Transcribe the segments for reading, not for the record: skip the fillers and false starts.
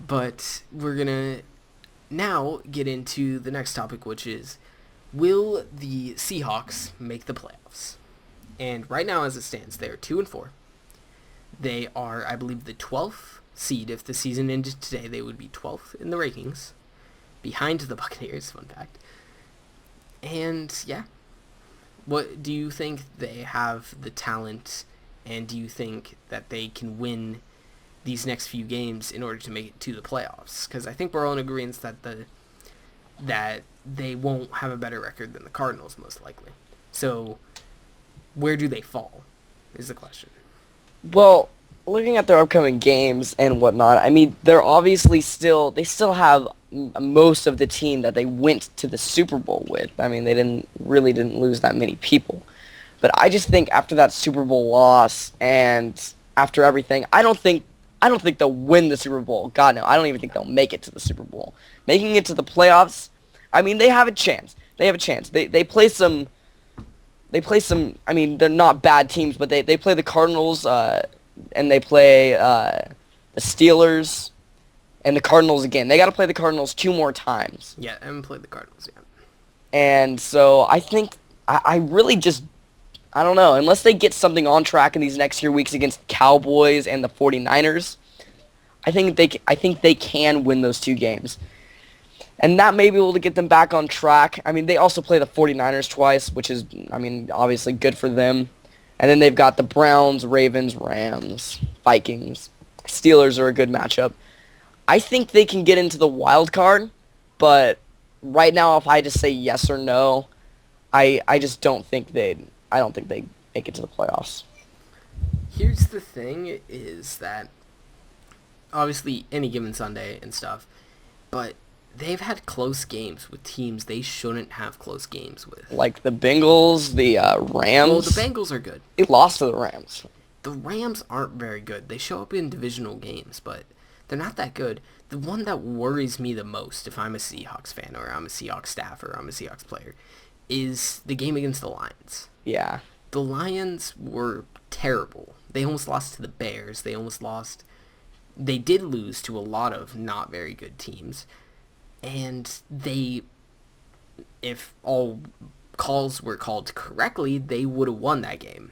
But we're going to now get into the next topic, which is, will the Seahawks make the playoffs? And right now, as it stands, they are 2-4. They are, I believe, the 12th seed. If the season ended today, they would be 12th in the rankings, behind the Buccaneers, fun fact. And, yeah. What do you think they have the talent, and do you think that they can win these next few games in order to make it to the playoffs? Because I think we're all in agreement that they won't have a better record than the Cardinals, most likely. So, where do they fall, is the question. Well, looking at their upcoming games and whatnot, I mean, they're obviously they still have most of the team that they went to the Super Bowl with. I mean, they didn't lose that many people. But I just think after that Super Bowl loss and after everything, I don't think they'll win the Super Bowl. God, no. I don't even think they'll make it to the Super Bowl. Making it to the playoffs, I mean, they have a chance. They play some, I mean, they're not bad teams, but they play the Cardinals, and they play the Steelers and the Cardinals again. They got to play the Cardinals 2 more times. Yeah, I haven't played the Cardinals yet. And so I think, I really just, I don't know, unless they get something on track in these next few weeks against Cowboys and the 49ers, I think they can win those 2 games. And that may be able to get them back on track. I mean, they also play the 49ers twice, which is, I mean, obviously good for them. And then they've got the Browns, Ravens, Rams, Vikings. Steelers are a good matchup. I think they can get into the wild card, but right now, if I just say yes or no, I just don't think they make it to the playoffs. Here's the thing, is that obviously any given Sunday and stuff, but they've had close games with teams they shouldn't have close games with. Like the Bengals, the Rams. Well, the Bengals are good. They lost to the Rams. The Rams aren't very good. They show up in divisional games, but they're not that good. The one that worries me the most, if I'm a Seahawks fan or I'm a Seahawks staff or I'm a Seahawks player, is the game against the Lions. Yeah. The Lions were terrible. They almost lost to the Bears. They did lose to a lot of not very good teams. And if all calls were called correctly, they would have won that game.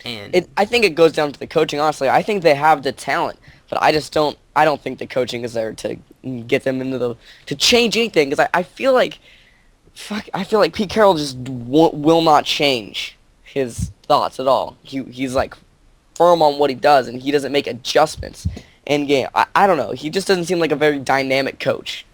And I think it goes down to the coaching, honestly. I think they have the talent, but I don't think the coaching is there to get them to change anything, because I feel like Pete Carroll just will not change his thoughts at all. He's like firm on what he does, and he doesn't make adjustments in game. I don't know. He just doesn't seem like a very dynamic coach.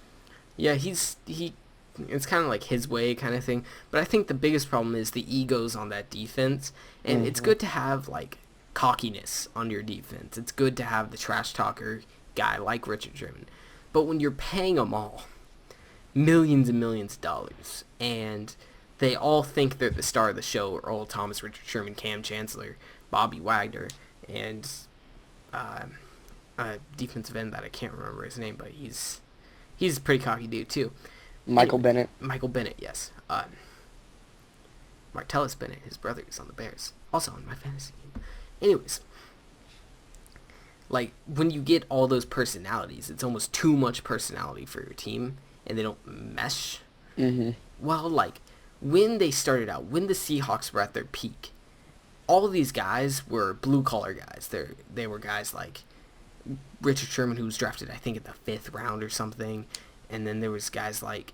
yeah, it's kind of like his way kind of thing. But I think the biggest problem is the egos on that defense. And it's good to have, like, cockiness on your defense. It's good to have the trash talker guy like Richard Sherman. But when you're paying them all millions and millions of dollars, and they all think they're the star of the show, Earl Thomas, Richard Sherman, Cam Chancellor, Bobby Wagner, and a defensive end that I can't remember his name, but he's a pretty cocky dude too. Michael Bennett. Michael Bennett, yes. Martellus Bennett, his brother, is on the Bears. Also on my fantasy team. Anyways, like, when you get all those personalities, it's almost too much personality for your team, and they don't mesh. Mm-hmm. Well, like, when they started out, when the Seahawks were at their peak, all of these guys were blue-collar guys. They were guys like Richard Sherman, who was drafted, I think, in the 5th round or something. And then there was guys like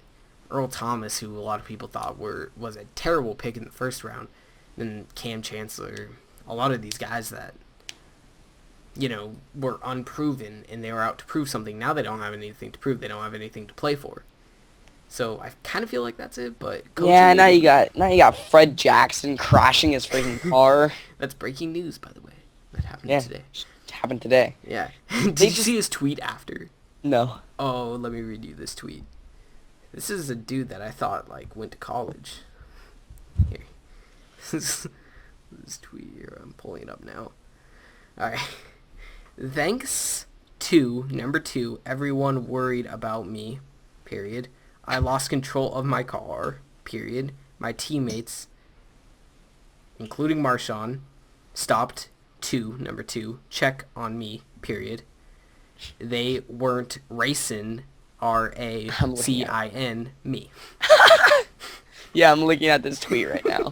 Earl Thomas, who a lot of people thought was a terrible pick in the 1st round. Then Cam Chancellor, a lot of these guys that, were unproven, and they were out to prove something. Now they don't have anything to prove. They don't have anything to play for. So I kind of feel like that's it, but yeah, now you got Fred Jackson crashing his freaking car. That's breaking news, by the way. That happened today. It happened today. Yeah. Did you see his tweet after? No. Oh, let me read you this tweet. This is a dude that I thought, like, went to college. Here. This tweet here. I'm pulling it up now. Alright. Thanks to, number 2, everyone worried about me, period. I lost control of my car, period. My teammates, including Marshawn, stopped to, number 2, check on me, period. They weren't racing, I'm looking at. RACIN, me. Yeah, I'm looking at this tweet right now.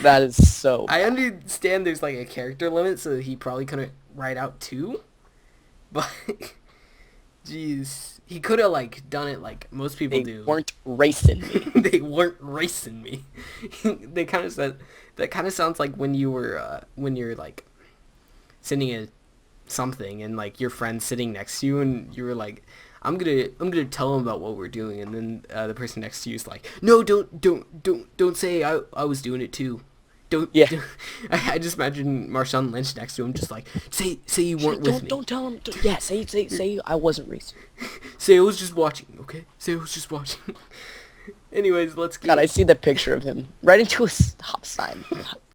That is so I bad. understand there's like a character limit, so he probably couldn't write out 2. But, jeez, he could have like done it like most people They do. weren't racing me. They weren't racing me. They kind of said that kind of sounds like when you're like sitting at something and like your friend's sitting next to you and you were like, I'm gonna tell him about what we're doing, and then the person next to you is like, no, don't say I was doing it too. Don't. Yeah. I just imagine Marshawn Lynch next to him, just like say you weren't with me. Don't tell him. Yeah, say I wasn't racing. Say I was just watching. Okay. Say I was just watching. Anyways, let's get. God, I see the picture of him right into a stop sign.